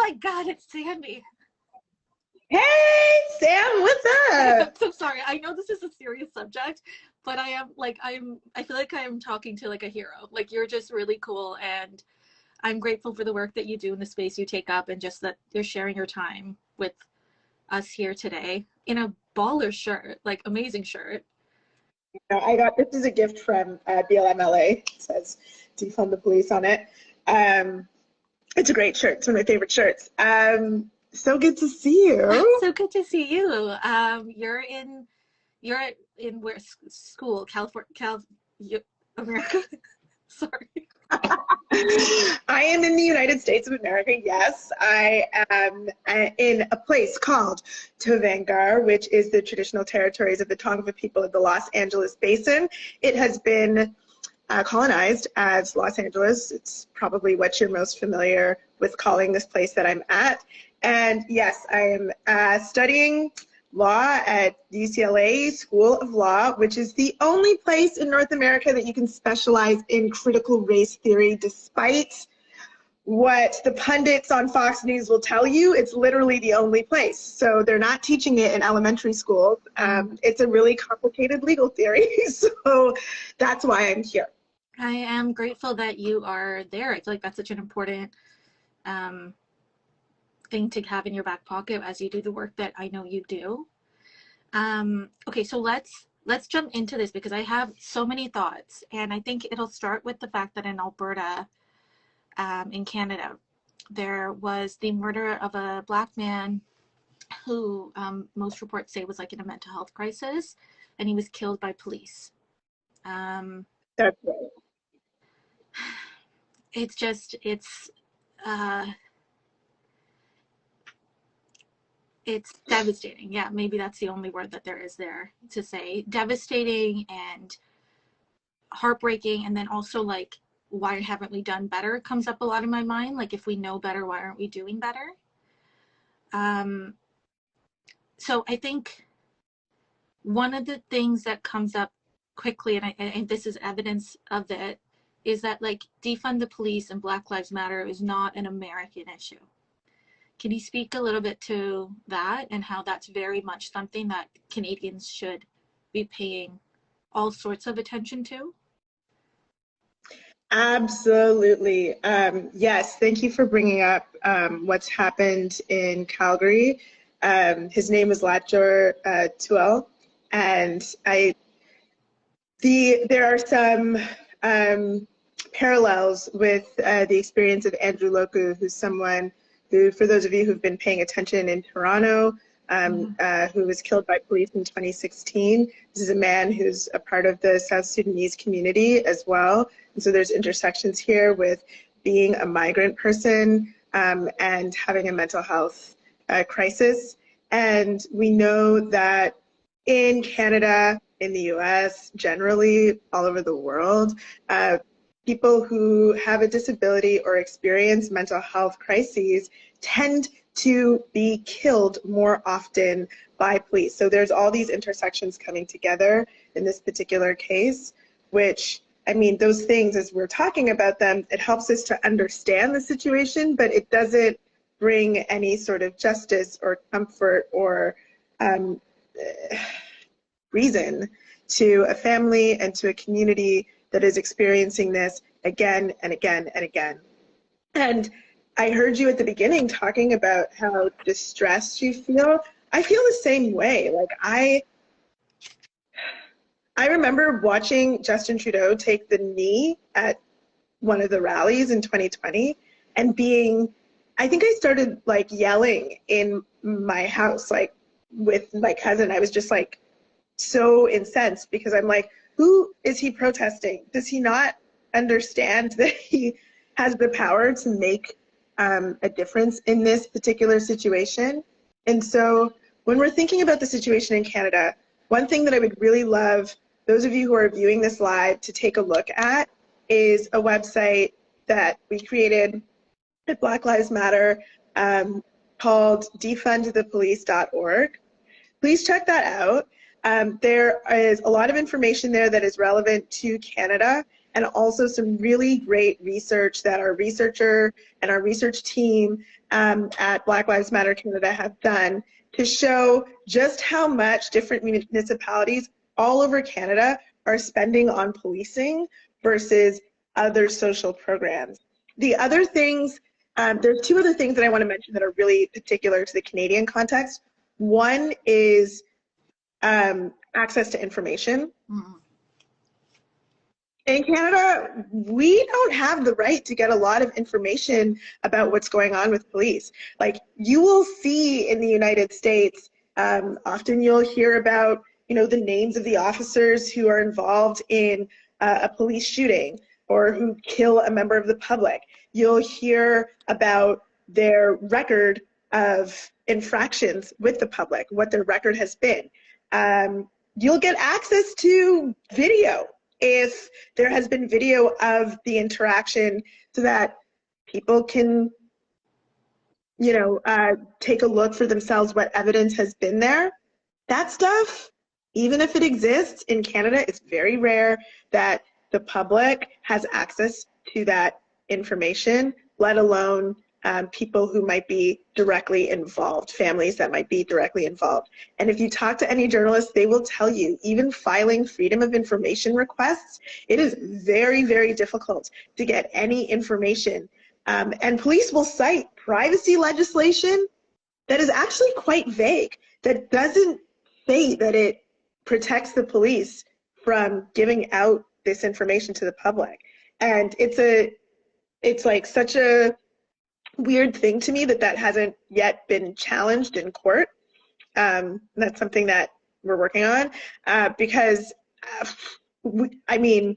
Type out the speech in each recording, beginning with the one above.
my God, it's Sandy. Hey, Sam, what's up? I'm so sorry. I know this is a serious subject, but I feel like I am talking to like a hero. Like, you're just really cool, and I'm grateful for the work that you do in the space you take up, and just that you're sharing your time with us here today in a baller shirt, like amazing shirt. I got this is a gift from BLMLA. It says "Defund the Police" on it. It's a great shirt. It's one of my favorite shirts. So good to see you. So good to see you. You're in where school? America? Sorry. I am in the United States of America, yes. I am in a place called Tovangar, which is the traditional territories of the Tongva people of the Los Angeles Basin. It has been colonized as Los Angeles. It's probably what you're most familiar with calling this place that I'm at. And yes, I am studying law at UCLA School of Law, which is the only place in North America that you can specialize in critical race theory, despite what the pundits on Fox News will tell you. It's literally the only place. So they're not teaching it in elementary school. It's a really complicated legal theory, so that's why I'm here. I am grateful that you are there. I feel like that's such an important thing to have in your back pocket as you do the work that I know you do. Okay, so let's jump into this, because I have so many thoughts, and I think it'll start with the fact that in Alberta, in Canada, there was the murder of a Black man who most reports say was like in a mental health crisis, and he was killed by police. That's right. It's devastating. Yeah, maybe that's the only word that there is there to say. Devastating and heartbreaking, and then also like, why haven't we done better comes up a lot in my mind. Like, if we know better, why aren't we doing better? So I think one of the things that comes up quickly, and this is evidence of it, is that like defund the police and Black Lives Matter is not an American issue. Can you speak a little bit to that, and how that's very much something that Canadians should be paying all sorts of attention to? Absolutely. Yes, thank you for bringing up what's happened in Calgary. His name is Latjor Tuel, and there are some parallels with the experience of Andrew Loku, who's someone who, for those of you who've been paying attention in Toronto, who was killed by police in 2016. This is a man who's a part of the South Sudanese community as well. And so there's intersections here with being a migrant person and having a mental health crisis. And we know that in Canada, in the US, generally all over the world, people who have a disability or experience mental health crises tend to be killed more often by police. So there's all these intersections coming together in this particular case, which, I mean, those things, as we're talking about them, it helps us to understand the situation, but it doesn't bring any sort of justice or comfort or reason to a family and to a community that is experiencing this again and again and again. And I heard you at the beginning talking about how distressed you feel. I feel the same way. Like, I remember watching Justin Trudeau take the knee at one of the rallies in 2020 and I think I started like yelling in my house, like with my cousin. I was just like so incensed, because I'm like, who is he protesting? Does he not understand that he has the power to make a difference in this particular situation? And so when we're thinking about the situation in Canada, one thing that I would really love those of you who are viewing this live to take a look at is a website that we created at Black Lives Matter called defundthepolice.org. Please check that out. There is a lot of information there that is relevant to Canada, and also some really great research that our researcher and our research team at Black Lives Matter Canada have done to show just how much different municipalities all over Canada are spending on policing versus other social programs. The other things, there's two other things that I want to mention that are really particular to the Canadian context. One is access to information. Mm-hmm. In Canada, we don't have the right to get a lot of information about what's going on with police. Like, you will see in the United States, often you'll hear about, you know, the names of the officers who are involved in a police shooting or who kill a member of the public. You'll hear about their record of infractions with the public, what their record has been. You'll get access to video if there has been video of the interaction so that people can, you know, take a look for themselves what evidence has been there. That stuff, even if it exists in Canada, it's very rare that the public has access to that information, let alone people who might be directly involved, families that might be directly involved. And if you talk to any journalists, they will tell you, even filing freedom of information requests, it is very, very difficult to get any information. And police will cite privacy legislation that is actually quite vague, that doesn't say that it protects the police from giving out this information to the public. And it's like such a weird thing to me that that hasn't yet been challenged in court. That's something that we're working on because, I mean,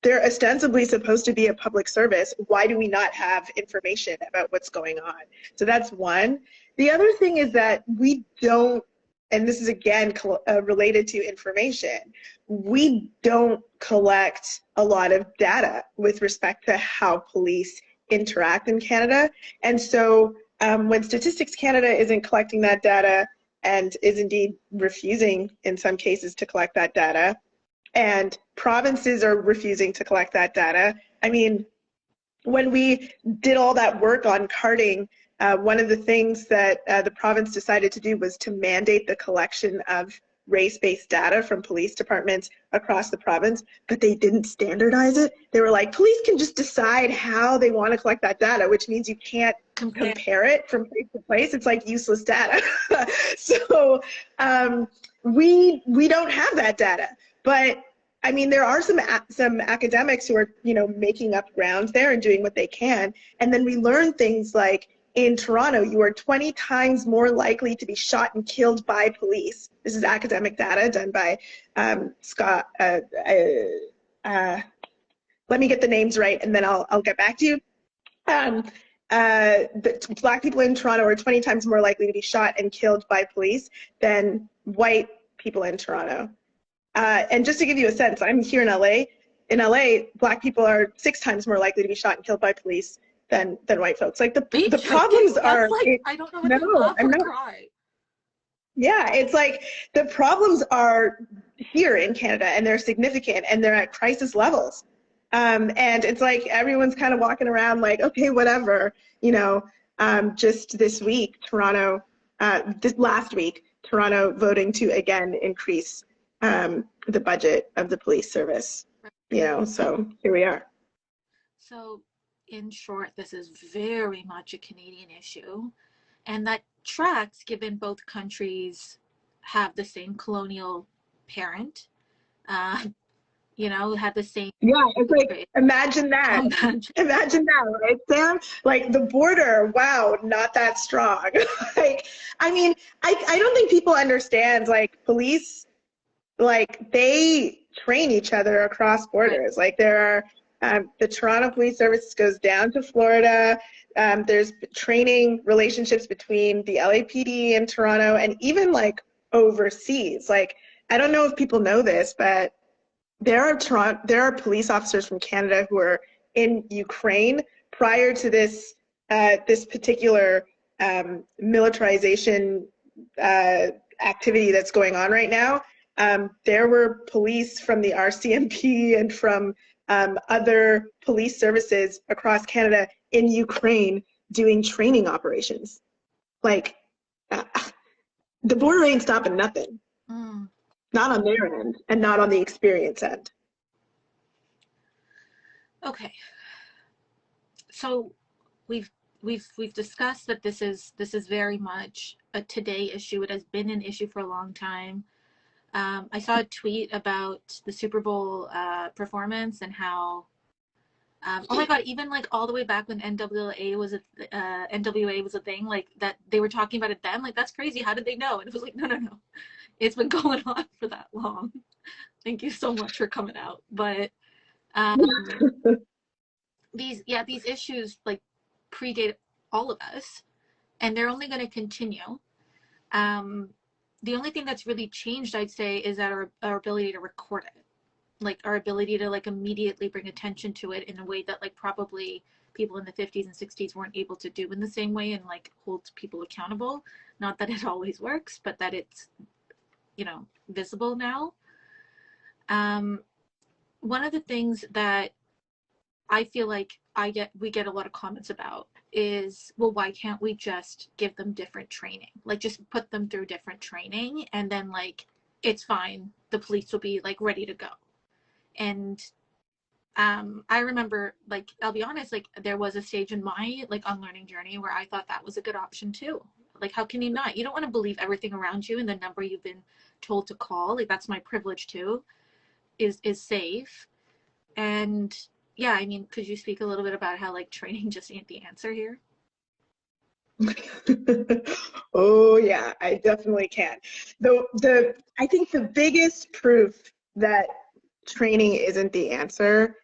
they're ostensibly supposed to be a public service. Why do we not have information about what's going on? So that's one. The other thing is that we don't, and this is again related to information, we don't collect a lot of data with respect to how police interact in Canada. And so when Statistics Canada isn't collecting that data and is indeed refusing in some cases to collect that data, and provinces are refusing to collect that data. I mean, when we did all that work on carding, one of the things that the province decided to do was to mandate the collection of race-based data from police departments across the province, but they didn't standardize it. They were like, police can just decide how they want to collect that data, which means you can't compare it from place to place. It's like useless data. So we don't have that data. But I mean, there are some academics who are, you know, making up ground there and doing what they can. And then we learn things like, in Toronto, you are 20 times more likely to be shot and killed by police. This is academic data done by Scott. Let me get the names right, and then I'll get back to you. Black people in Toronto are 20 times more likely to be shot and killed by police than white people in Toronto. And just to give you a sense, I'm here in LA. In LA, Black people are 6 times more likely to be shot and killed by police than white folks. Like the problems are. Like, I don't know what to laugh or cry. Yeah, it's like the problems are here in Canada, and they're significant, and they're at crisis levels. And it's like everyone's kind of walking around like, okay, whatever, you know. Just this week, last week, Toronto voting to again increase the budget of the police service. You know, so here we are. So, in short, this is very much a Canadian issue, and that tracks given both countries have the same colonial parent, you know, have the same. Yeah, it's like, imagine that. Imagine that, right, Sam? Like the border, wow, not that strong. Like, I mean, I don't think people understand, like, police, like, they train each other across borders. Like, there are, the Toronto Police Service goes down to Florida. There's training relationships between the LAPD and Toronto, and even like overseas. Like, I don't know if people know this, but there are police officers from Canada who are in Ukraine prior to this this particular militarization activity that's going on right now. There were police from the RCMP and from other police services across Canada in Ukraine doing training operations. Like, the border ain't stopping nothing. Not on their end, and not on the experience end. Okay. So we've discussed that this is very much a today issue. It has been an issue for a long time. I saw a tweet about the Super Bowl performance and how oh my god, even like all the way back when NWA was a thing, like that they were talking about it then, like that's crazy. How did they know? And it was like, no, it's been going on for that long. Thank you so much for coming out. But these issues like predate all of us, and they're only going to continue. The only thing that's really changed, I'd say, is that our ability to record it, like our ability to like immediately bring attention to it in a way that like probably people in the 50s and 60s weren't able to do in the same way, and like hold people accountable. Not that it always works, but that it's, you know, visible now. One of the things that I feel like we get a lot of comments about is, well, why can't we just give them different training? Like just put them through different training and then like it's fine. The police will be like ready to go. And I remember, like, I'll be honest, like there was a stage in my like unlearning journey where I thought that was a good option too. Like, how can you not? You don't want to believe everything around you, and the number you've been told to call, like that's my privilege too, is safe. And yeah, I mean, could you speak a little bit about how like training just ain't the answer here? Oh yeah, I definitely can. I think the biggest proof that training isn't the answer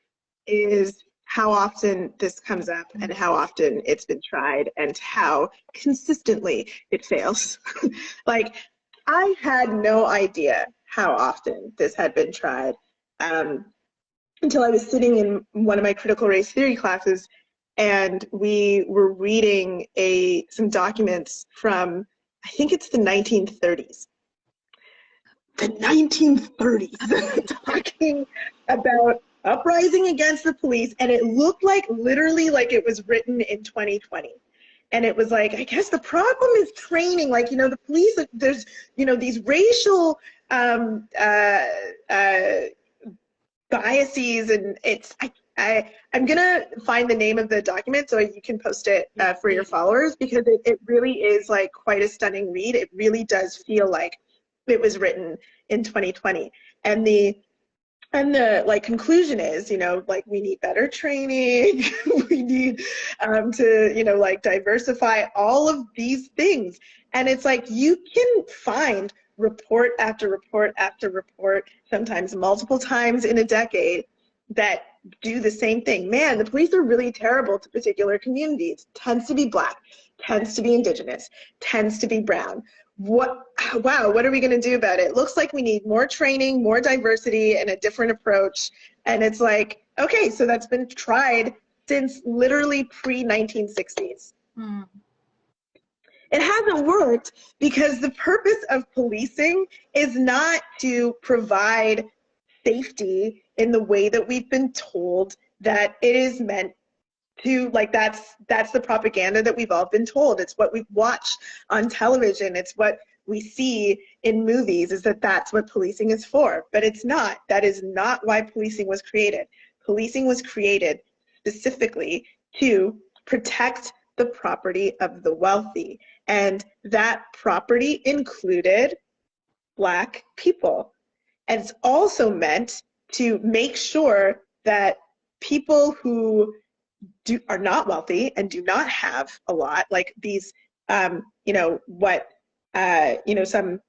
is how often this comes up and how often it's been tried and how consistently it fails. Like, I had no idea how often this had been tried until I was sitting in one of my critical race theory classes, and we were reading some documents from, I think it's the 1930s. The 1930s, talking about uprising against the police, and it looked like literally like it was written in 2020. And it was like, I guess the problem is training. Like, you know, the police, there's, you know, these racial biases, and I'm gonna find the name of the document so you can post it for your followers, because it really is like quite a stunning read. It really does feel like it was written in 2020. And the like conclusion is, you know, like we need better training, we need to, you know, like diversify all of these things. And it's like you can find report after report after report, sometimes multiple times in a decade, that do the same thing. Man, the police are really terrible to particular communities. Tends to be Black, tends to be Indigenous, tends to be brown. Wow, what are we going to do about it? Looks like we need more training, more diversity, and a different approach. And it's like, okay, so that's been tried since literally pre-1960s. It hasn't worked because the purpose of policing is not to provide safety in the way that we've been told that it is meant to. Like, that's the propaganda that we've all been told. It's what we watch on television. It's what we see in movies, is that that's what policing is for. But it's not. That is not why policing was created. Policing was created specifically to protect the property of the wealthy. And that property included Black people. And it's also meant to make sure that people who are not wealthy and do not have a lot, like these, you know, what, you know, some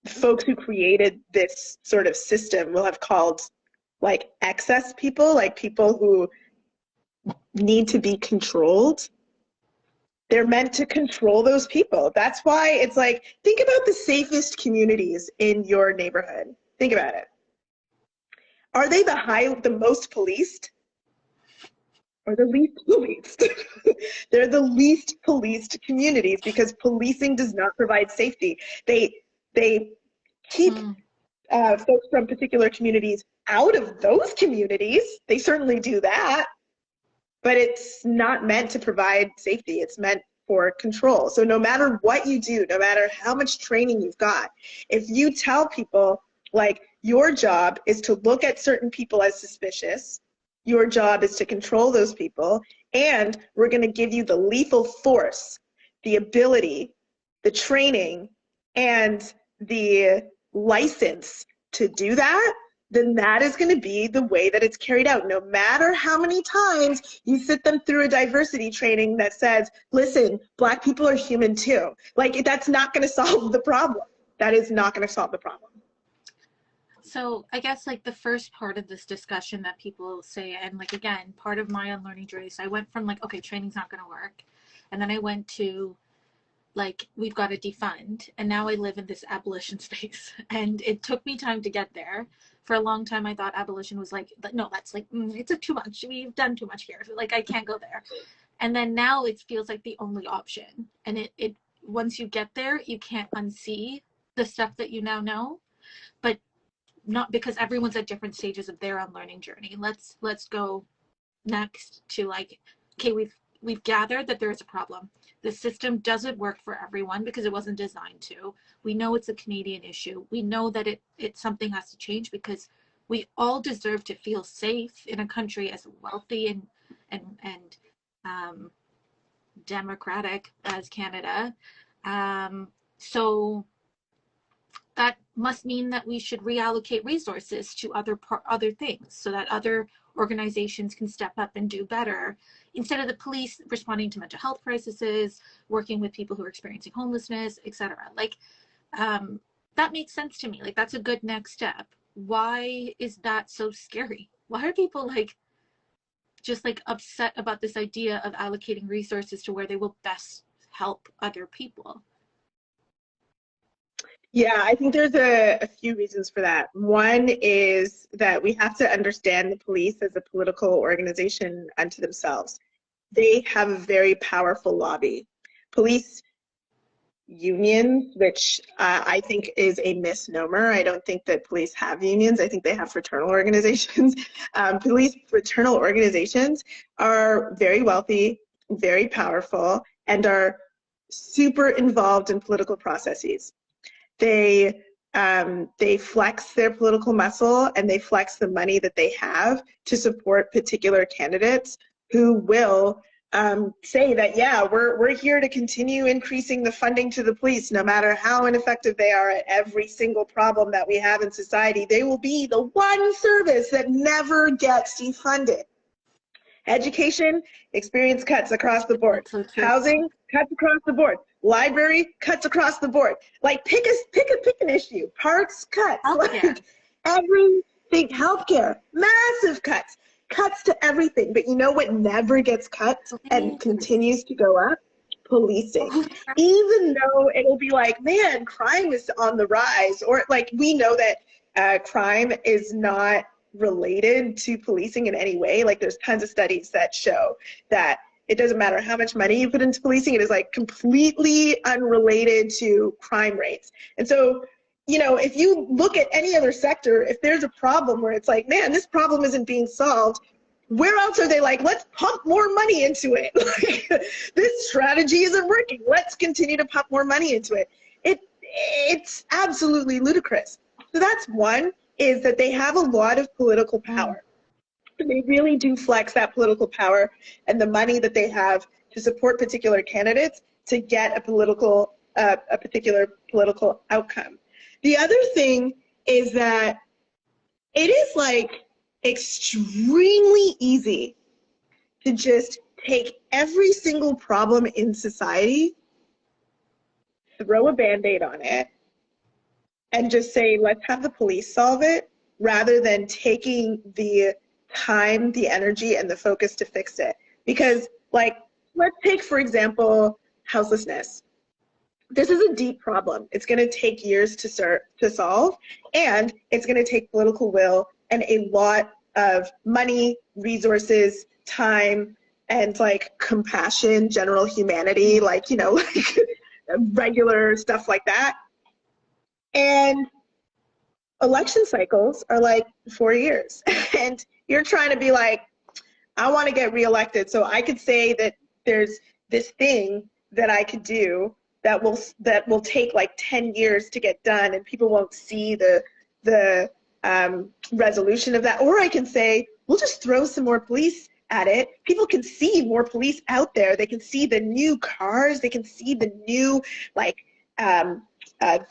folks who created this sort of system will have called like excess people, like people who need to be controlled. They're meant to control those people. That's why it's like, think about the safest communities in your neighborhood. Think about it. Are they the most policed? Or the least policed? They're the least policed communities because policing does not provide safety. They keep folks from particular communities out of those communities. They certainly do that, but it's not meant to provide safety. It's meant for control. So no matter what you do, no matter how much training you've got, if you tell people, like, your job is to look at certain people as suspicious, your job is to control those people, and we're going to give you the lethal force, the ability, the training, and the license to do that, then that is going to be the way that it's carried out. No matter how many times you sit them through a diversity training that says, listen, Black people are human too. Like, that's not going to solve the problem. That is not going to solve the problem. So I guess, like, the first part of this discussion that people say, and, like, again, part of my unlearning journey, so I went from, like, okay, training's not going to work. And then I went to, like, we've got to defund. And now I live in this abolition space. And it took me time to get there. For a long time, I thought abolition was like, no, that's like, it's too much. We've done too much here. Like, I can't go there. And then now it feels like the only option. And it once you get there, you can't unsee the stuff that you now know. But not, because everyone's at different stages of their unlearning journey. Let's go next to, like, okay, we've gathered that there is a problem. The system doesn't work for everyone because it wasn't designed to. We know it's a Canadian issue. We know that it's something has to change, because we all deserve to feel safe in a country as wealthy and democratic as Canada. So that must mean that we should reallocate resources to other things, so that other organizations can step up and do better, instead of the police responding to mental health crises, working with people who are experiencing homelessness, etc. Like, that makes sense to me. Like, that's a good next step. Why is that so scary? Why are people, like, just, like, upset about this idea of allocating resources to where they will best help other people? Yeah, I think there's a few reasons for that. One is that we have to understand the police as a political organization unto themselves. They have a very powerful lobby. Police unions, which I think is a misnomer. I don't think that police have unions. I think they have fraternal organizations. Police fraternal organizations are very wealthy, very powerful, and are super involved in political processes. They flex their political muscle, and they flex the money that they have to support particular candidates who will say that, yeah, we're here to continue increasing the funding to the police, no matter how ineffective they are at every single problem that we have in society. They will be the one service that never gets defunded. Education, experience cuts across the board. So Housing, cuts across the board. Library, cuts across the board. Like, pick an issue. Parks, cuts. Like, everything. Healthcare, massive cuts. Cuts to everything. But you know what never gets cut and continues to go up? Policing. Even though it'll be like, man, crime is on the rise. Or, like, we know that crime is not related to policing in any way. Like, there's tons of studies that show that it doesn't matter how much money you put into policing, it is, like, completely unrelated to crime rates. And so, you know, if you look at any other sector, if there's a problem where it's like, man, this problem isn't being solved, where else are they like, let's pump more money into it? Like, this strategy isn't working. Let's continue to pump more money into it. It's absolutely ludicrous. So that's one, is that they have a lot of political power. They really do flex that political power and the money that they have to support particular candidates to get a particular political outcome. The other thing is that it is, like, extremely easy to just take every single problem in society, throw a Band-Aid on it, and just say, let's have the police solve it, rather than taking the time, the energy, and the focus to fix it. Because, like, let's take, for example, houselessness. This is a deep problem. It's going to take years to solve, and it's going to take political will and a lot of money, resources, time, and, like, compassion, general humanity, like, you know, like regular stuff like that. And election cycles are like 4 years. And you're trying to be like, I want to get reelected. So I could say that there's this thing that I could do that will take like 10 years to get done, and people won't see the resolution of that. Or I can say, we'll just throw some more police at it. People can see more police out there. They can see the new cars. They can see the new like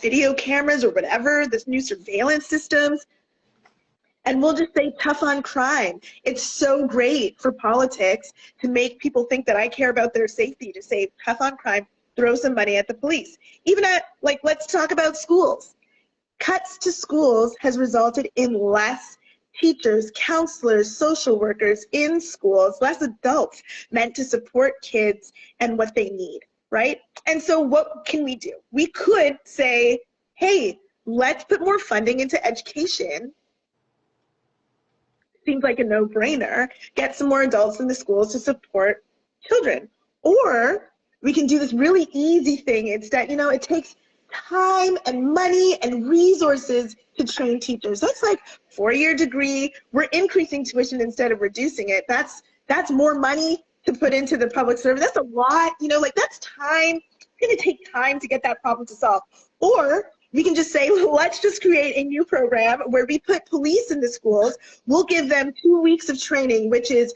video cameras or whatever, this new surveillance systems. And we'll just say tough on crime. It's so great for politics to make people think that I care about their safety, to say tough on crime, throw some money at the police. Even at, like, let's talk about schools. Cuts to schools has resulted in less teachers, counselors, social workers in schools, less adults meant to support kids and what they need, right? And so what can we do? We could say, hey, let's put more funding into education. Seems like a no-brainer. Get some more adults in the schools to support children. Or we can do this really easy thing instead. You know, it takes time and money and resources to train teachers. That's like 4-year degree. We're increasing tuition instead of reducing it. That's more money to put into the public service. That's a lot, you know, like that's time. It's going to take time to get that problem to solve. Or we can just say, let's just create a new program where we put police in the schools. We'll give them 2 weeks of training, which is,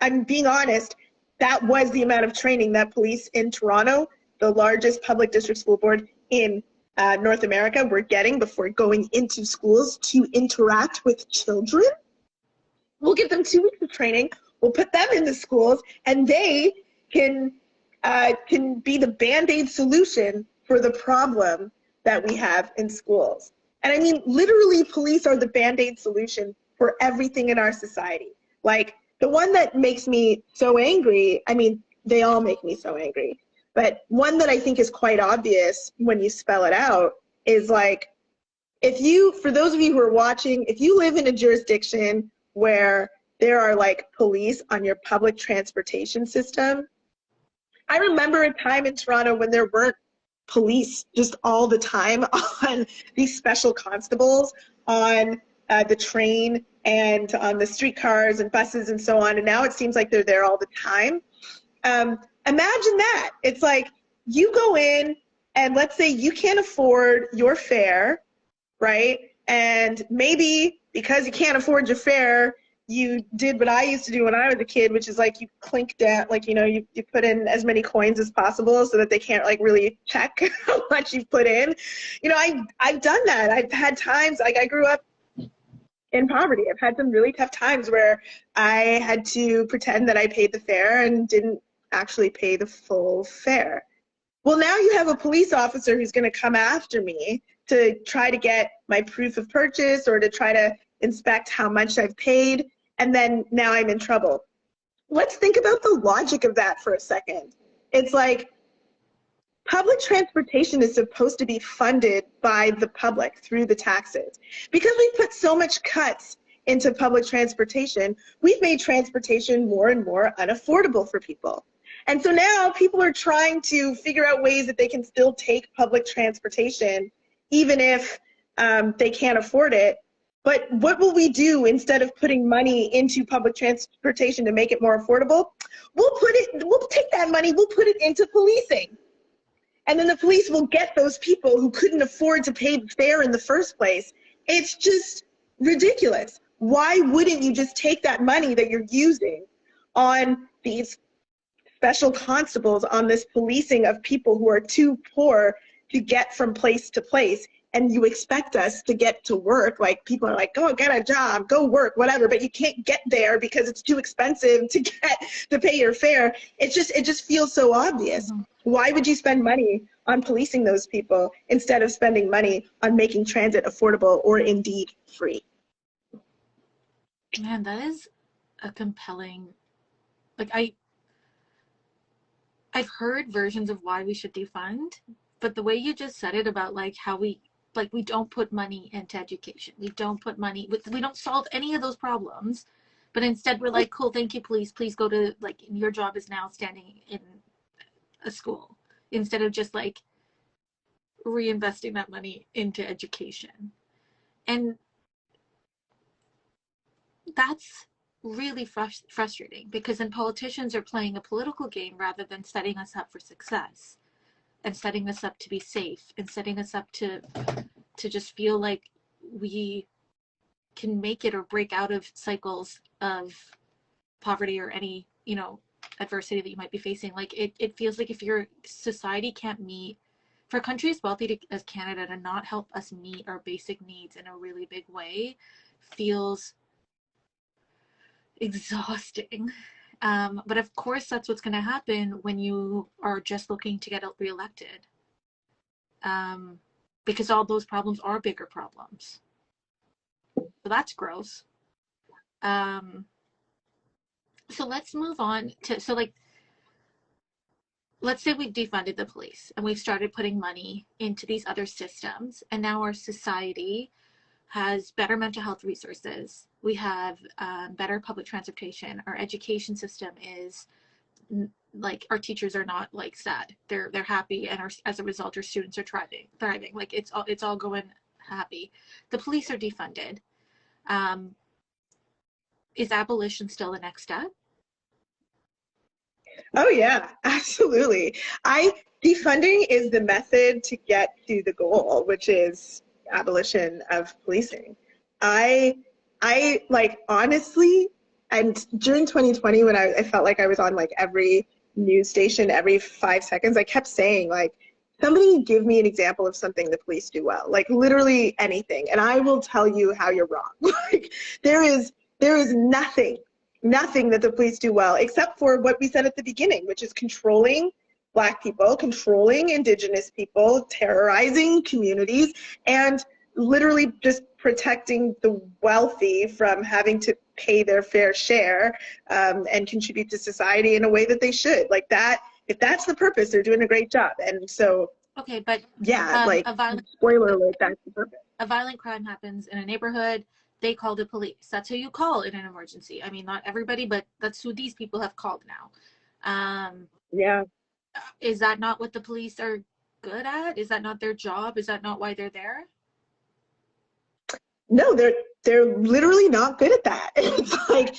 I'm being honest, that was the amount of training that police in Toronto, the largest public district school board in North America, were getting before going into schools to interact with children. We'll give them 2 weeks of training. We'll put them in the schools, and they can be the Band-Aid solution for the problem that we have in schools. And I mean, literally, police are the Band-Aid solution for everything in our society. Like, the one that makes me so angry, I mean, they all make me so angry, but one that I think is quite obvious when you spell it out is like, for those of you who are watching, if you live in a jurisdiction where there are like police on your public transportation system, I remember a time in Toronto when there weren't police just all the time on these special constables on the train and on the streetcars and buses and so on, and now it seems like they're there all the time. Imagine that. It's like you go in and let's say you can't afford your fare, right? And maybe because you can't afford your fare, you did what I used to do when I was a kid, which is like you clink down, like, you know, you put in as many coins as possible so that they can't like really check how much you've put in. You know, I've done that. I've had times, like I grew up in poverty. I've had some really tough times where I had to pretend that I paid the fare and didn't actually pay the full fare. Well, now you have a police officer who's going to come after me to try to get my proof of purchase or to try to inspect how much I've paid, and then now I'm in trouble. Let's think about the logic of that for a second. It's like public transportation is supposed to be funded by the public through the taxes. Because we put so much cuts into public transportation, we've made transportation more and more unaffordable for people. And so now people are trying to figure out ways that they can still take public transportation even if they can't afford it. But what will we do instead of putting money into public transportation to make it more affordable? We'll take that money, we'll put it into policing. And then the police will get those people who couldn't afford to pay the fare in the first place. It's just ridiculous. Why wouldn't you just take that money that you're using on these special constables, on this policing of people who are too poor to get from place to place, and you expect us to get to work? Like, people are like, go get a job, go work, whatever, but you can't get there because it's too expensive to pay your fare. It just feels so obvious. Mm-hmm. Why would you spend money on policing those people instead of spending money on making transit affordable or indeed free? Man, that is a compelling, like, I've heard versions of why we should defund, but the way you just said it about like how we don't put money into education. We don't put money, we don't solve any of those problems, but instead we're like, cool, thank you, police. Please go to, like, your job is now standing in a school, instead of just like reinvesting that money into education. And that's really frustrating, because then politicians are playing a political game rather than setting us up for success and setting us up to be safe and setting us up to just feel like we can make it or break out of cycles of poverty or any, you know, adversity that you might be facing. Like it feels like if your society can't meet, for a country as wealthy as Canada to not help us meet our basic needs in a really big way feels exhausting. But of course, that's what's going to happen when you are just looking to get reelected, because all those problems are bigger problems. So that's gross. So let's move on to, so like, let's say we defunded the police and we've started putting money into these other systems, and now our society has better mental health resources. We have better public transportation. Our education system is like, our teachers are not like sad. They're happy, and as a result, our students are thriving. Like it's all going happy. The police are defunded. Is abolition still the next step? Oh yeah, absolutely. Defunding is the method to get to the goal, which is abolition of policing. I like, honestly, and during 2020, when I felt like I was on like every news station every 5 seconds, I kept saying, like, somebody give me an example of something the police do well, like literally anything, and I will tell you how you're wrong. Like there is nothing that the police do well, except for what we said at the beginning, which is controlling Black people, controlling Indigenous people, terrorizing communities, and literally just protecting the wealthy from having to pay their fair share and contribute to society in a way that they should. Like that, if that's the purpose, they're doing a great job. And so, okay, but yeah, like, spoiler alert, that's the purpose. A violent crime happens in a neighborhood, they call the police. That's who you call in an emergency. I mean, not everybody, but that's who these people have called now. Yeah. Is that not what the police are good at? Is that not their job? Is that not why they're there? No, they're literally not good at that. It's like,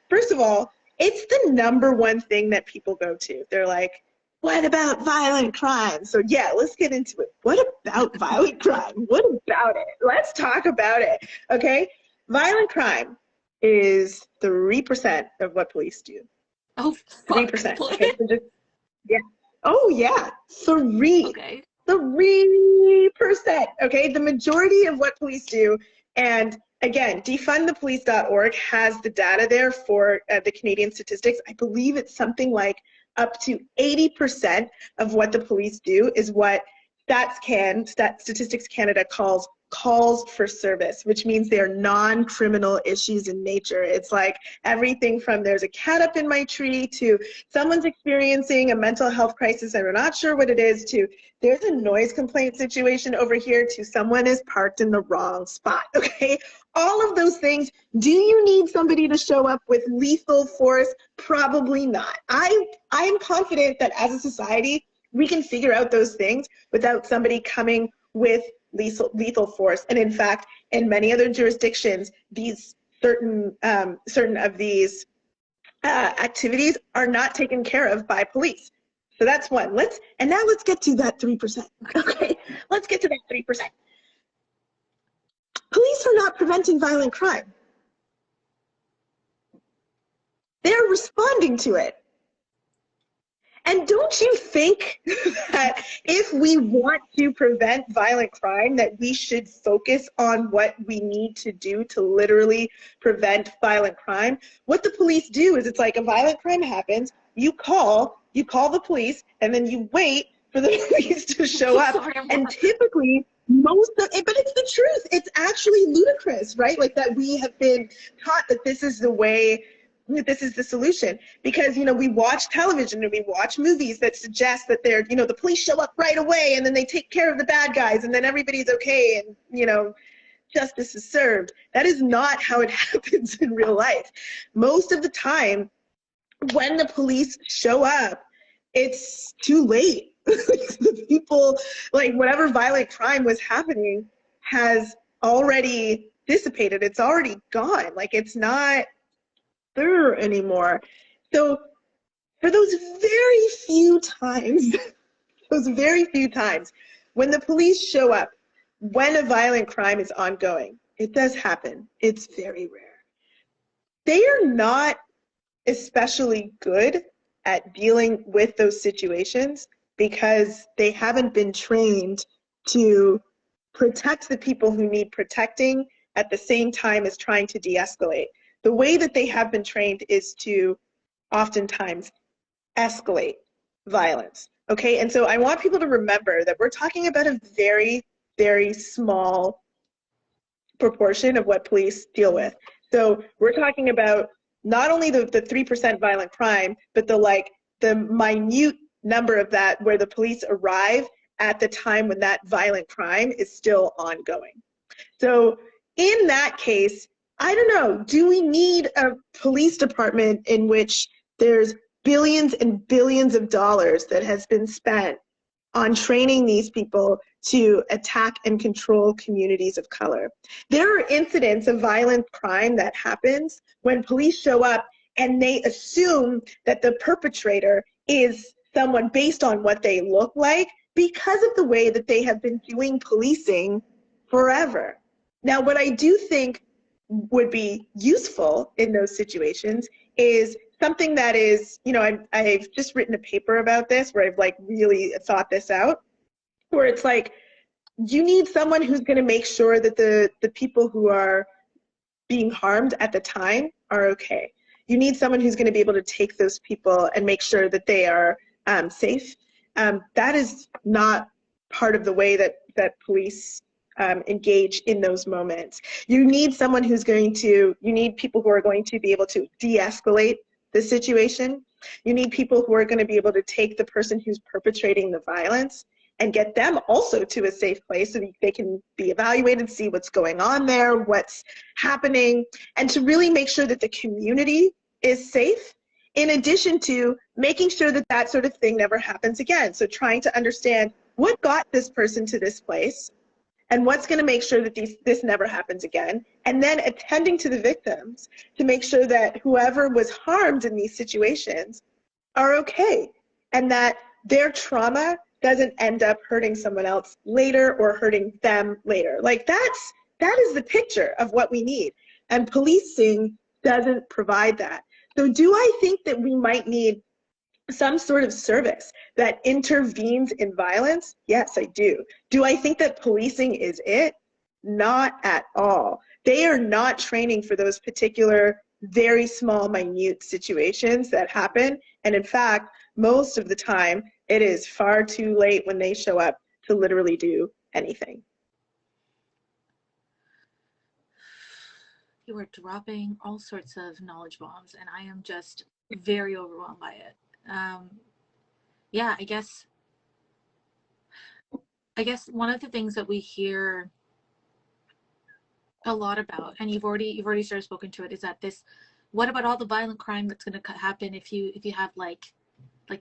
first of all, it's the number one thing that people go to. They're like, what about violent crime? So yeah, let's get into it. What about violent crime? What about it? Let's talk about it, okay? Violent crime is 3% of what police do. Oh, 3%. Okay, so yeah. Oh yeah, 3. Okay. 3%. Okay, the majority of what police do, and again, defundthepolice.org has the data there for the Canadian statistics. I believe it's something like up to 80% of what the police do is what Statistics Canada calls for service, which means they are non-criminal issues in nature. It's like everything from there's a cat up in my tree to someone's experiencing a mental health crisis and we're not sure what it is, to there's a noise complaint situation over here, to someone is parked in the wrong spot, okay? All of those things. Do you need somebody to show up with lethal force? Probably not. I'm confident that as a society, we can figure out those things without somebody coming with lethal force. And in fact, in many other jurisdictions, these certain of these activities are not taken care of by police. So that's one. And now let's get to that 3%. Okay, let's get to that 3%. Police are not preventing violent crime. They're responding to it. And don't you think that if we want to prevent violent crime, that we should focus on what we need to do to literally prevent violent crime? What the police do is, it's like a violent crime happens, you call the police, and then you wait for the police to show up. And typically, most of it, but it's the truth. It's actually ludicrous, right? Like that we have been taught that this is the way, this is the solution, because, you know, we watch television and we watch movies that suggest that they're, you know, the police show up right away and then they take care of the bad guys and then everybody's okay and, you know, justice is served. That is not how it happens in real life. Most of the time, when the police show up, it's too late. The people, like, whatever violent crime was happening has already dissipated. It's already gone. Like, it's not there anymore. So for those very few times, those very few times when the police show up, when a violent crime is ongoing, it does happen. It's very rare. They are not especially good at dealing with those situations because they haven't been trained to protect the people who need protecting at the same time as trying to de-escalate. The way that they have been trained is to oftentimes escalate violence. Okay, and so I want people to remember that we're talking about a very, very small proportion of what police deal with. So we're talking about not only the 3% violent crime, but the minute number of that where the police arrive at the time when that violent crime is still ongoing. So in that case, I don't know, do we need a police department in which there's billions and billions of dollars that has been spent on training these people to attack and control communities of color? There are incidents of violent crime that happens when police show up and they assume that the perpetrator is someone based on what they look like because of the way that they have been doing policing forever. Now, what I do think would be useful in those situations is something that is, you know, I've just written a paper about this where I've like really thought this out, where it's like, you need someone who's going to make sure that the people who are being harmed at the time are okay. You need someone who's going to be able to take those people and make sure that they are safe. That is not part of the way that police engage in those moments. You need someone who's going to, you need people who are going to be able to de-escalate the situation. You need people who are going to be able to take the person who's perpetrating the violence and get them also to a safe place so they can be evaluated, see what's going on there, what's happening, and to really make sure that the community is safe, in addition to making sure that that sort of thing never happens again. So trying to understand what got this person to this place and what's going to make sure that this never happens again, and then attending to the victims to make sure that whoever was harmed in these situations are okay and that their trauma doesn't end up hurting someone else later or hurting them later. Like that is the picture of what we need, and policing doesn't provide that. So do I think that we might need some sort of service that intervenes in violence? Yes, I do. Do I think that policing is it? Not at all. They are not training for those particular very small, minute situations that happen. And in fact, most of the time, it is far too late when they show up to literally do anything. You are dropping all sorts of knowledge bombs, and I am just very overwhelmed by it. Yeah, I guess one of the things that we hear a lot about, and you've already sort of spoken to it, is that this, what about all the violent crime that's going to happen if you have like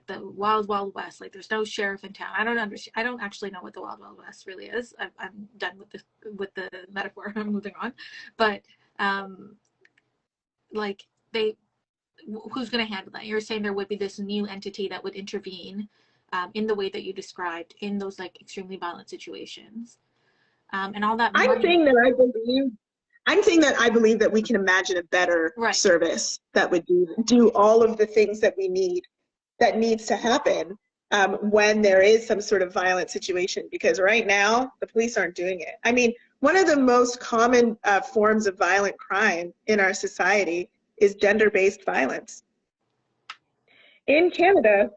the wild west, like there's no sheriff in town? I don't actually know what the wild west really is. I'm done with the metaphor. I'm moving on. But like who's going to handle that? You're saying there would be this new entity that would intervene in the way that you described in those like extremely violent situations, and all that. I'm saying that I believe that we can imagine a better service that would do all of the things that we need, that needs to happen when there is some sort of violent situation. Because right now the police aren't doing it. I mean, one of the most common forms of violent crime in our society is gender-based violence. In Canada,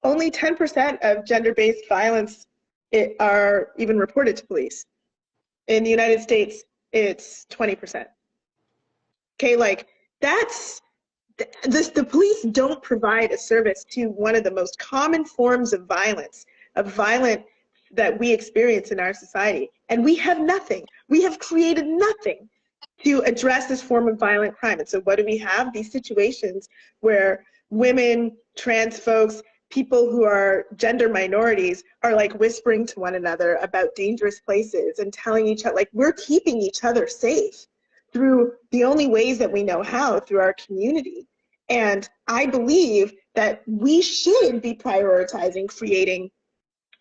only 10% of gender-based violence are even reported to police. In the United States, it's 20%. Okay, like the police don't provide a service to one of the most common forms of violence, that we experience in our society. And we have nothing. We have created nothing to address this form of violent crime. And so what do we have? These situations where women, trans folks, people who are gender minorities are like whispering to one another about dangerous places and telling each other, like, we're keeping each other safe through the only ways that we know how, through our community. And I believe that we should be prioritizing creating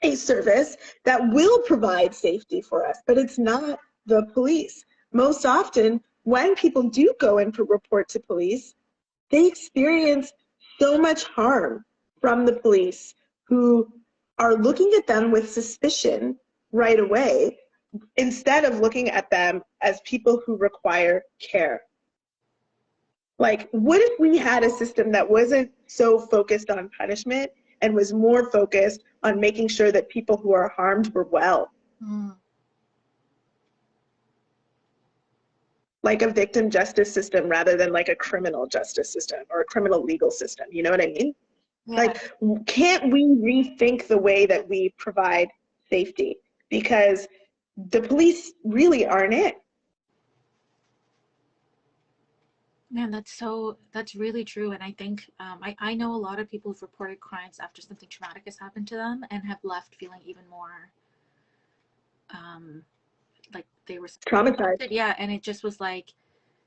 a service that will provide safety for us, but it's not the police. Most often, when people do go and report to police, they experience so much harm from the police, who are looking at them with suspicion right away, instead of looking at them as people who require care. Like, what if we had a system that wasn't so focused on punishment and was more focused on making sure that people who are harmed were well? Mm. Like a victim justice system rather than like a criminal justice system or a criminal legal system. You know what I mean? Yeah. Like, can't we rethink the way that we provide safety? Because the police really aren't it. Man, that's really true. And I think I know a lot of people who've reported crimes after something traumatic has happened to them and have left feeling even more like they were Traumatized. Yeah, and it just was like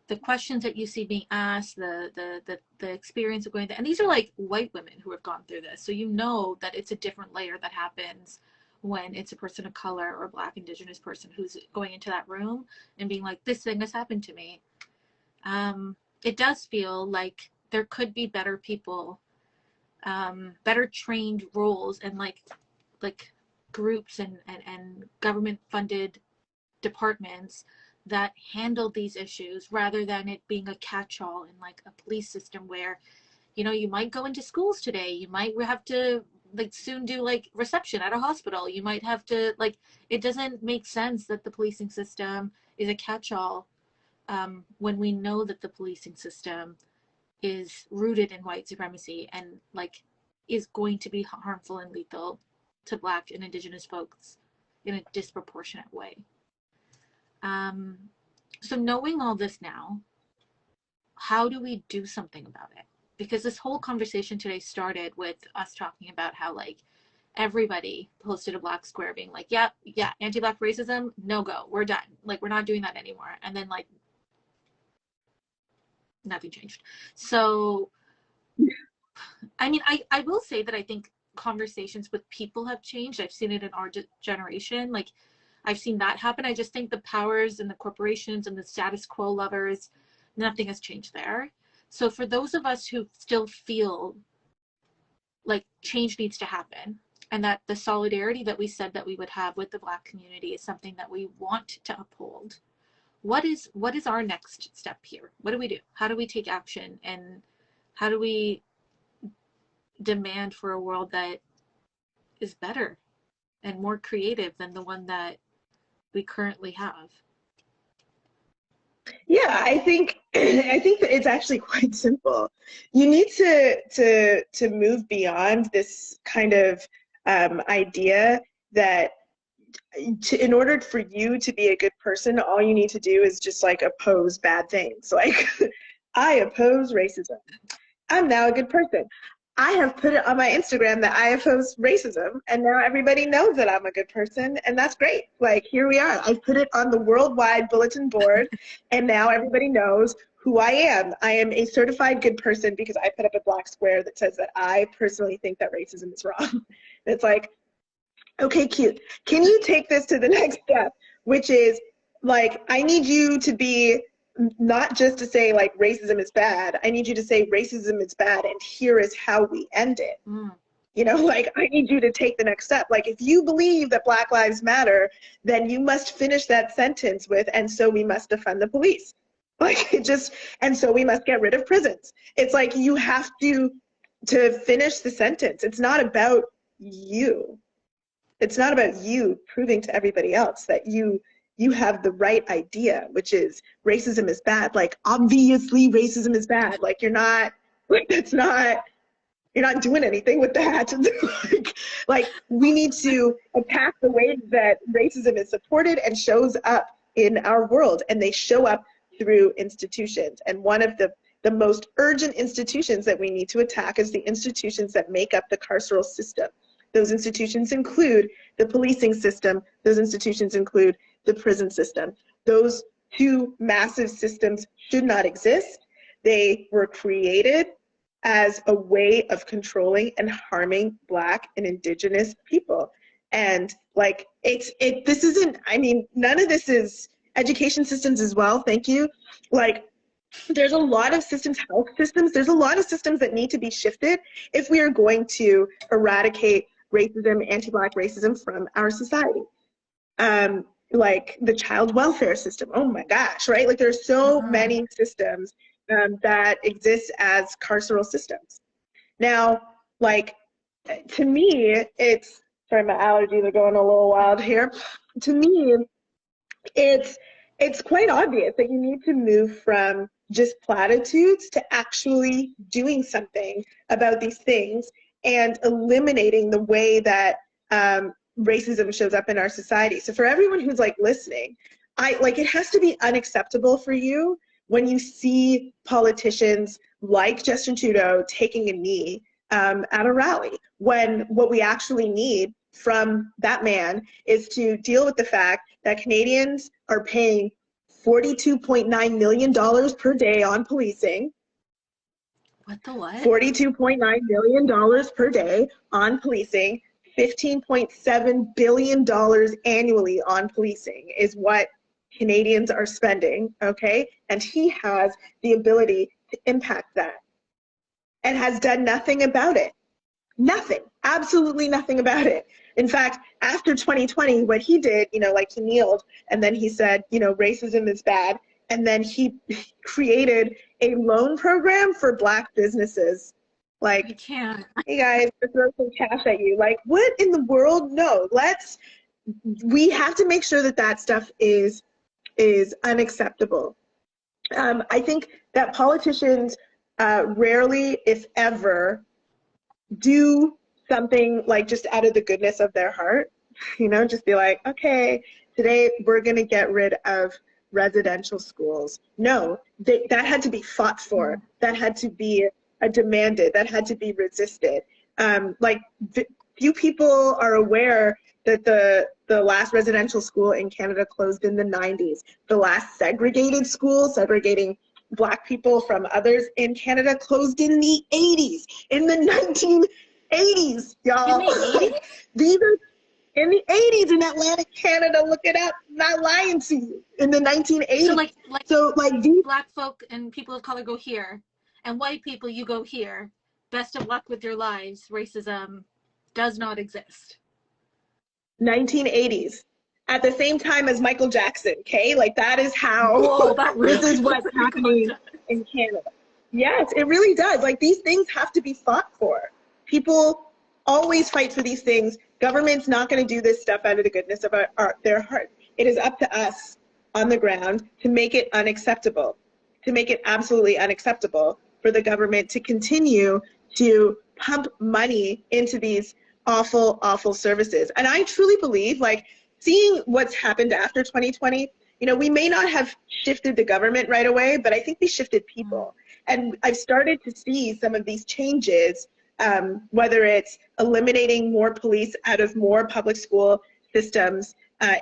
the questions that you see being asked, the experience of going there, and these are like white women who have gone through this, so you know that it's a different layer that happens when it's a person of color or Black, Indigenous person who's going into that room and being like, this thing has happened to me. It does feel like there could be better people, better trained roles, and like groups and government funded departments that handle these issues, rather than it being a catch-all in like a police system where, you know, you might go into schools today, you might have to like soon do like reception at a hospital, you might have to like, it doesn't make sense that the policing system is a catch-all when we know that the policing system is rooted in white supremacy and like is going to be harmful and lethal to Black and Indigenous folks in a disproportionate way. So knowing all this now, how do we do something about it? Because this whole conversation today started with us talking about how like everybody posted a Black square being like, yeah, anti-Black racism, no go, we're done. Like, we're not doing that anymore. And then like nothing changed. So, I mean, I will say that I think conversations with people have changed. I've seen it in our generation. Like, I've seen that happen. I just think the powers and the corporations and the status quo lovers, nothing has changed there. So for those of us who still feel like change needs to happen, and that the solidarity that we said that we would have with the Black community is something that we want to uphold, what is our next step here? What do we do? How do we take action? And how do we demand for a world that is better and more creative than the one that we currently have? Yeah, I think that it's actually quite simple. You need to move beyond this kind of idea that in order for you to be a good person, all you need to do is just like oppose bad things. Like, I oppose racism. I'm now a good person. I have put it on my Instagram that I oppose racism, and now everybody knows that I'm a good person, and that's great. Like, here we are. I've put it on the worldwide bulletin board, and now everybody knows who I am. I am a certified good person because I put up a Black square that says that I personally think that racism is wrong. It's like, okay, cute. Can you take this to the next step, which is, like, I need you to be not just to say like racism is bad. I need you to say racism is bad and here is how we end it. You know, like, I need you to take the next step. Like, if you believe that Black Lives Matter, then you must finish that sentence with, and so we must defund the police. Like, it just, and so we must get rid of prisons. It's like, you have to finish the sentence. It's not about you. It's not about you proving to everybody else that you have the right idea, which is racism is bad. Like, obviously racism is bad. Like, you're not doing anything with that. like we need to attack the way that racism is supported and shows up in our world, and they show up through institutions. And one of the the most urgent institutions that we need to attack is the institutions that make up the carceral system. Those institutions include the policing system. Those institutions include the prison system. Those two massive systems should not exist. They were created as a way of controlling and harming Black and Indigenous people. And like, this isn't, I mean, none of this is education systems as well, thank you. Like, there's a lot of systems, health systems, there's a lot of systems that need to be shifted if we are going to eradicate racism, anti-Black racism from our society. Like the child welfare system, oh my gosh, right? Like there's so many systems that exist as carceral systems. Now, like, to me, it's, sorry, my allergies are going a little wild here. To me, it's quite obvious that you need to move from just platitudes to actually doing something about these things and eliminating the way that racism shows up in our society. So for everyone who's like listening, it has to be unacceptable for you when you see politicians like Justin Trudeau taking a knee at a rally, when what we actually need from that man is to deal with the fact that Canadians are paying $42.9 million per day on policing. What the what? $42.9 million per day on policing. $15.7 billion annually on policing is what Canadians are spending, okay? And he has the ability to impact that and has done nothing about it. Nothing, absolutely nothing about it. In fact, after 2020, what he did, you know, like he kneeled and then he said, you know, racism is bad. And then he created a loan program for Black businesses. Like, I can't. Hey guys, let's throw some cash at you. Like, what in the world? No, we have to make sure that that stuff is unacceptable. I think that politicians rarely, if ever, do something like just out of the goodness of their heart, you know, just be like, okay, today we're going to get rid of residential schools. No, that had to be fought for. That had to be demanded. That had to be resisted. Few people are aware that the last residential school in Canada closed in the 90s. The last segregated school, segregating Black people from others in Canada, closed in the 80s, in the 1980s, y'all. In the 80s? These are in the 80s in Atlantic Canada. Look it up. Not lying to you. In the 1980s. So these Black folk and people of color go here, and white people, you go here. Best of luck with your lives. Racism does not exist. 1980s. At the same time as Michael Jackson, okay? Like, that is how, this is what's happening in Canada. Yes, it really does. Like, these things have to be fought for. People always fight for these things. Government's not going to do this stuff out of the goodness of their heart. It is up to us on the ground to make it unacceptable, to make it absolutely unacceptable for the government to continue to pump money into these awful, awful services. And I truly believe, like, seeing what's happened after 2020, you know, we may not have shifted the government right away, but I think we shifted people. And I've started to see some of these changes, whether it's eliminating more police out of more public school systems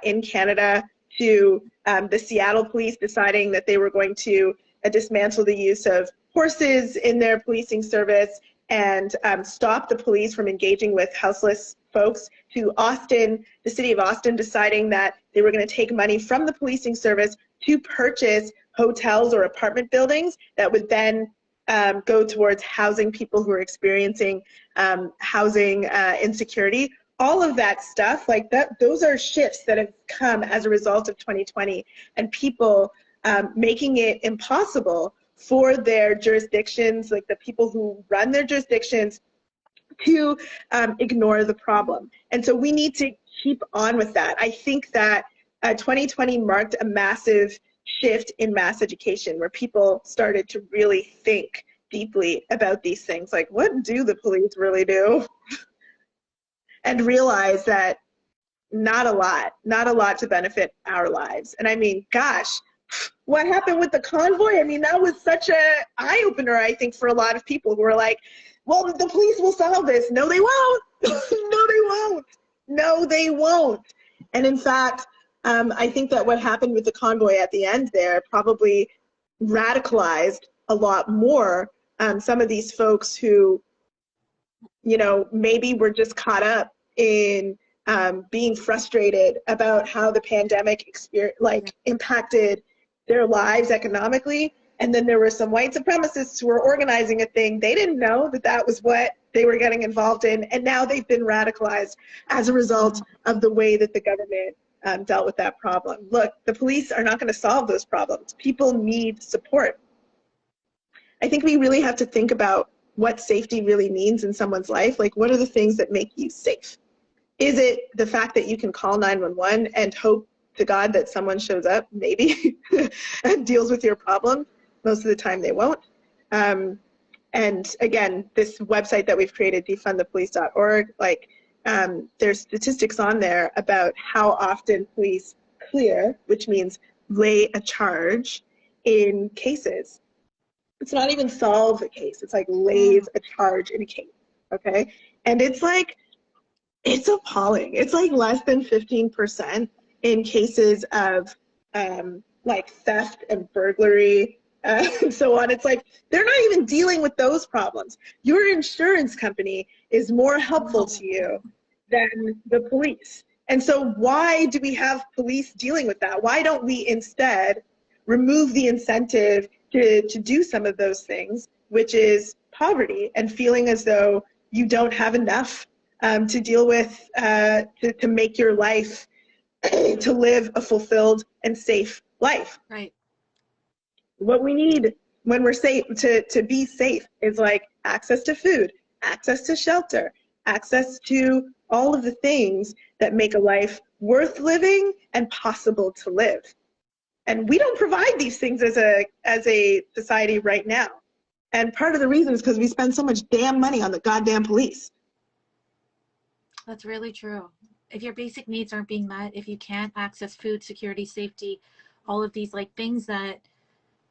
in Canada, to the Seattle police deciding that they were going to dismantle the use of horses in their policing service and stop the police from engaging with houseless folks, to Austin, the city of Austin, deciding that they were going to take money from the policing service to purchase hotels or apartment buildings that would then go towards housing people who are experiencing housing insecurity. All of that stuff, like that, those are shifts that have come as a result of 2020, and people making it impossible for their jurisdictions, like the people who run their jurisdictions, to ignore the problem. And so we need to keep on with that. I think that 2020 marked a massive shift in mass education, where people started to really think deeply about these things. Like, what do the police really do? And realize that not a lot to benefit our lives. And I mean, gosh, What happened with the convoy? I mean, that was such a eye-opener, I think, for a lot of people who were like, well, the police will solve this. No, they won't. No, they won't. No, they won't. And in fact, I think that what happened with the convoy at the end there probably radicalized a lot more some of these folks who, you know, maybe were just caught up in being frustrated about how the pandemic impacted their lives economically. And then there were some white supremacists who were organizing a thing. They didn't know that that was what they were getting involved in. And now they've been radicalized as a result of the way that the government dealt with that problem. Look, the police are not going to solve those problems. People need support. I think we really have to think about what safety really means in someone's life. Like, what are the things that make you safe? Is it the fact that you can call 911 and hope to God that someone shows up, maybe, and deals with your problem? Most of the time they won't. And again, this website that we've created, defundthepolice.org, there's statistics on there about how often police clear, which means lay a charge in cases. It's not even solve a case. It's like lays a charge in a case, okay? And it's like, it's appalling. It's like less than 15% in cases of like theft and burglary and so on. It's like, they're not even dealing with those problems. Your insurance company is more helpful to you than the police. And so why do we have police dealing with that? Why don't we instead remove the incentive to do some of those things, which is poverty and feeling as though you don't have enough to deal with, to make your life, to live a fulfilled and safe life. Right. What we need when we're safe, to be safe, is like access to food, access to shelter, access to all of the things that make a life worth living and possible to live. And we don't provide these things as a society right now. And part of the reason is because we spend so much damn money on the goddamn police. That's really true. If your basic needs aren't being met, if you can't access food, security, safety, all of these like things that,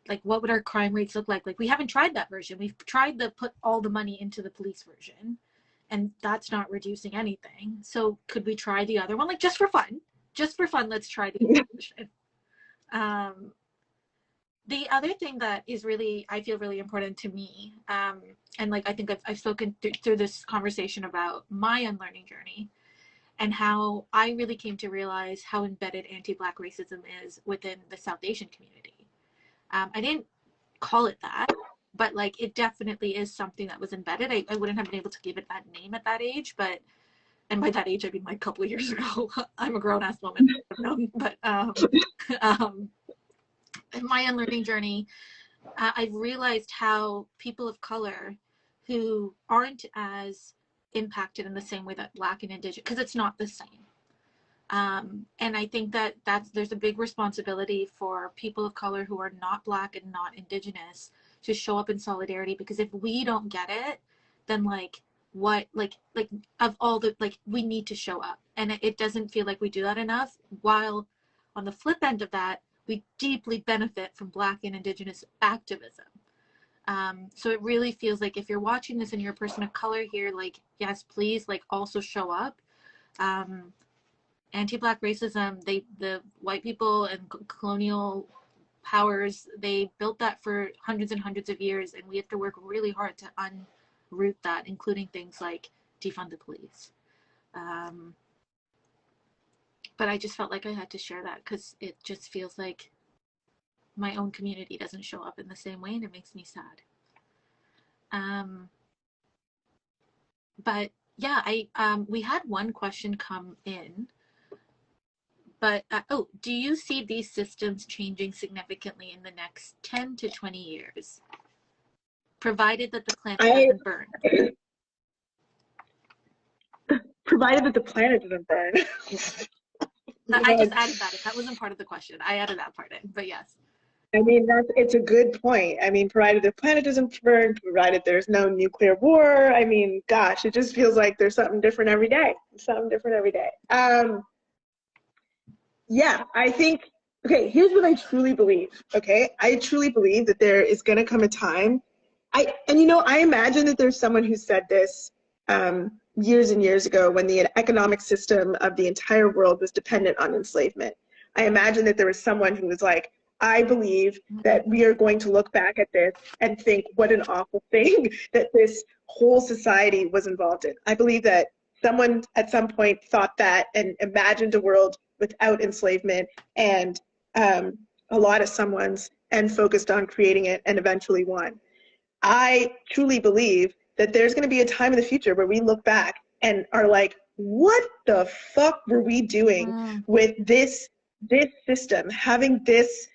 like, what would our crime rates look like? Like, we haven't tried that version. We've tried to put all the money into the police version, and that's not reducing anything. So could we try the other one? Like, just for fun, let's try the other version. The other thing that is really, I feel really important to me, and like I think I've spoken through this conversation about my unlearning journey and how I really came to realize how embedded anti-Black racism is within the South Asian community. I didn't call it that, but like it definitely is something that was embedded. I wouldn't have been able to give it that name at that age, and by that age I mean like a couple of years ago. I'm a grown-ass woman, but in my unlearning journey, I've realized how people of color who aren't as impacted in the same way that Black and Indigenous, because it's not the same. And I think that there's a big responsibility for people of color who are not Black and not Indigenous to show up in solidarity, because if we don't get it, then like what, like of all the, like, we need to show up, and it doesn't feel like we do that enough, while on the flip end of that, we deeply benefit from Black and Indigenous activism. So it really feels like if you're watching this and you're a person of color here, like, yes, please, like, also show up. Anti-Black racism, the white people and colonial powers, they built that for hundreds and hundreds of years, and we have to work really hard to unroot that, including things like defund the police. But I just felt like I had to share that because it just feels like my own community doesn't show up in the same way, and it makes me sad. But yeah, we had one question come in, but do you see these systems changing significantly in the next 10 to 20 years, provided that the planet doesn't burn? Provided that the planet doesn't burn. I just added that. If that wasn't part of the question, I added that part in, but yes. I mean, it's a good point. I mean, provided the planet doesn't burn, provided there's no nuclear war. I mean, gosh, it just feels like there's something different every day. Yeah, I think Okay, here's what I truly believe. Okay, I truly believe that there is going to come a time. I imagine that there's someone who said this years and years ago when the economic system of the entire world was dependent on enslavement. I imagine that there was someone who was like, I believe that we are going to look back at this and think what an awful thing that this whole society was involved in. I believe that someone at some point thought that and imagined a world without enslavement and a lot of someone's and focused on creating it and eventually won. I truly believe that there's going to be a time in the future where we look back and are like, what the fuck were we doing with this system, having this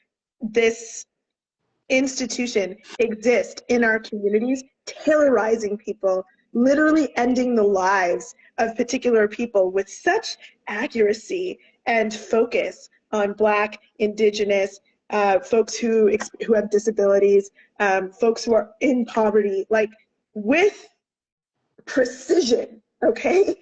institution exist in our communities, terrorizing people, literally ending the lives of particular people with such accuracy and focus on Black, Indigenous, folks who have disabilities, folks who are in poverty, like with precision, okay?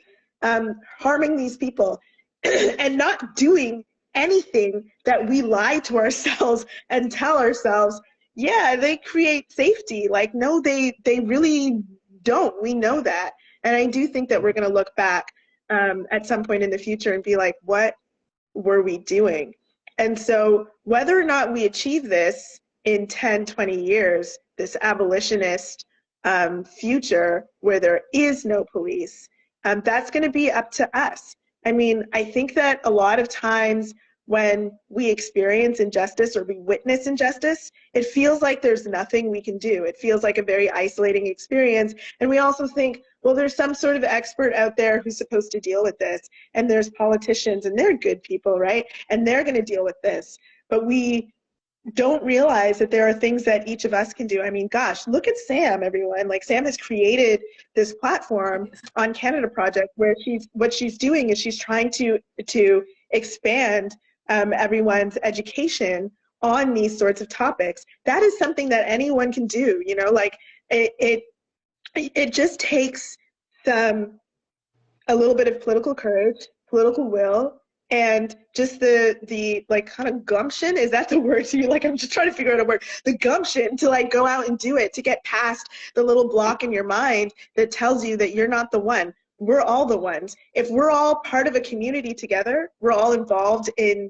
Harming these people and not doing anything that we lie to ourselves and tell ourselves, yeah, they create safety. Like, no, they really don't. We know that. And I do think that we're going to look back at some point in the future and be like, what were we doing? And so whether or not we achieve this in 10, 20 years, this abolitionist future where there is no police, that's going to be up to us. I mean, I think that a lot of times when we experience injustice or we witness injustice, it feels like there's nothing we can do. It feels like a very isolating experience. And we also think, well, there's some sort of expert out there who's supposed to deal with this. And there's politicians, and they're good people, right? And they're going to deal with this. But we don't realize that there are things that each of us can do. I mean, gosh, look at Sam, everyone. Like, Sam has created this platform OnCanada Project where what she's doing is she's trying to expand everyone's education on these sorts of topics. That is something that anyone can do, you know, like it just takes a little bit of political courage, political will, and just the like kind of gumption. Is that the word to you? Like, I'm just trying to figure out a word. The gumption to like go out and do it, to get past the little block in your mind that tells you that you're not the one. We're all the ones. If we're all part of a community together, we're all involved in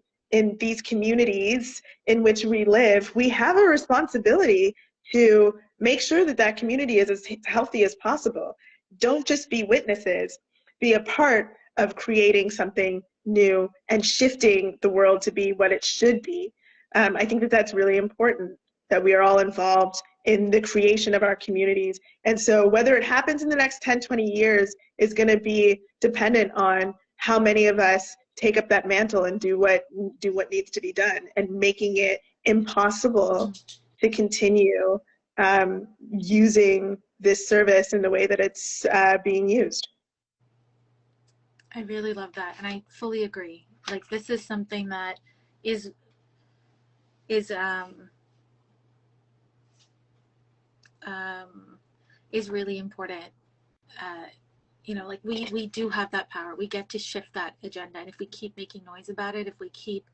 these communities in which we live, we have a responsibility to make sure that that community is as healthy as possible. Don't just be witnesses. Be a part of creating something new and shifting the world to be what it should be. I think that that's really important, that we are all involved in the creation of our communities. And so whether it happens in the next 10, 20 years is going to be dependent on how many of us take up that mantle and do what needs to be done, and making it impossible to continue using this service in the way that it's being used. I really love that, and I fully agree. Like, this is something that is really important. You know, like we do have that power. We get to shift that agenda, and if we keep making noise about it, if we keep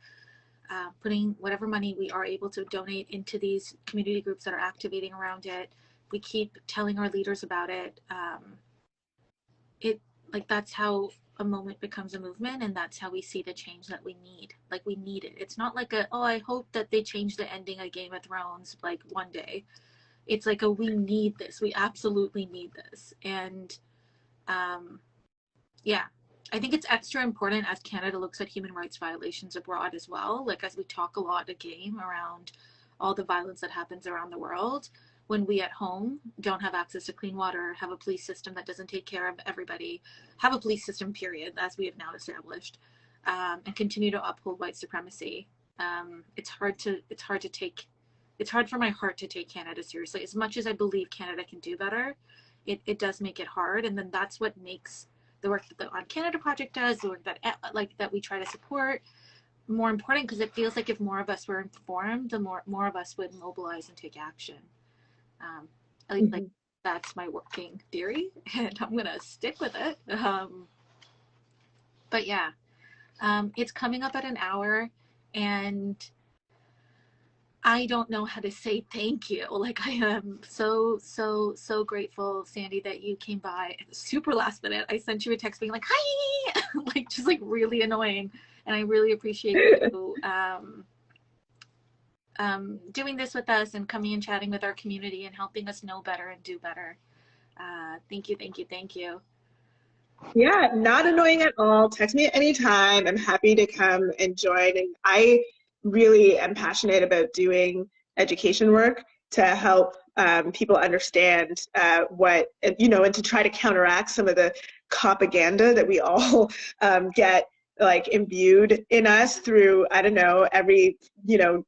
putting whatever money we are able to donate into these community groups that are activating around it, we keep telling our leaders about it. That's how a moment becomes a movement, and that's how we see the change that we need. Like, we need it. It's not like I hope that they change the ending of Game of Thrones like one day. It's like we need this. We absolutely need this. And yeah, I think it's extra important as Canada looks at human rights violations abroad as well. Like, as we talk a lot again around all the violence that happens around the world, when we at home don't have access to clean water, have a police system that doesn't take care of everybody, have a police system, period, as we have now established, and continue to uphold white supremacy. It's hard for my heart to take Canada seriously. As much as I believe Canada can do better, it does make it hard. And then that's what makes the work that the OnCanada Project does, the work that we try to support, more important, because it feels like if more of us were informed, the more of us would mobilize and take action. At least, like, that's my working theory, and I'm gonna stick with it. But yeah, it's coming up at an hour, And I don't know how to say thank you. Like, I am so, so, so grateful, Sandy, that you came by super last minute. I sent you a text being like, hi, like, just like really annoying. And I really appreciate you doing this with us and coming and chatting with our community and helping us know better and do better. Thank you, thank you, thank you. Yeah, not annoying at all. Text me at any time. I'm happy to come and join. And I really am passionate about doing education work to help people understand what, you know, and to try to counteract some of the propaganda that we all get like imbued in us through, I don't know, every, you know,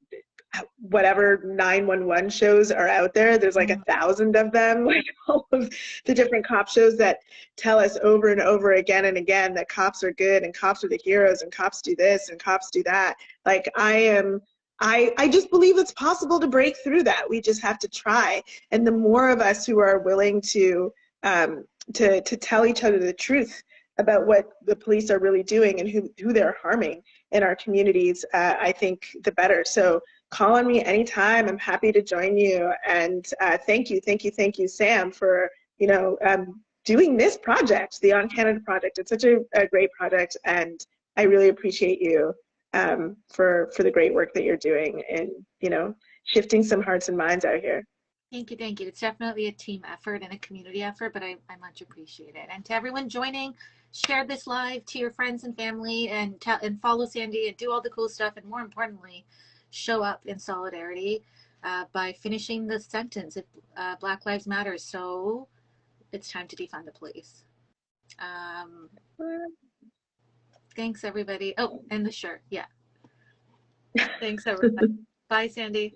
whatever 911 shows are out there. There's like 1,000 of them, like all of the different cop shows that tell us over and over again and again that cops are good and cops are the heroes and cops do this and cops do that. Like I just believe it's possible to break through that. We just have to try. And the more of us who are willing to tell each other the truth about what the police are really doing and who they're harming in our communities, I think the better. So call on me anytime. I'm happy to join you. And thank you, Sam, for, you know, doing this project, the OnCanada Project. It's such a great project, and I really appreciate you for the great work that you're doing and, you know, shifting some hearts and minds out here. Thank you, thank you. It's definitely a team effort and a community effort, but I much appreciate it. And to everyone joining, share this live to your friends and family, and follow Sandy and do all the cool stuff. And more importantly, show up in solidarity by finishing the sentence. If Black Lives Matter, so it's time to defund the police. Thanks, everybody. Oh, and the shirt. Yeah. Thanks, everybody. Bye, Sandy.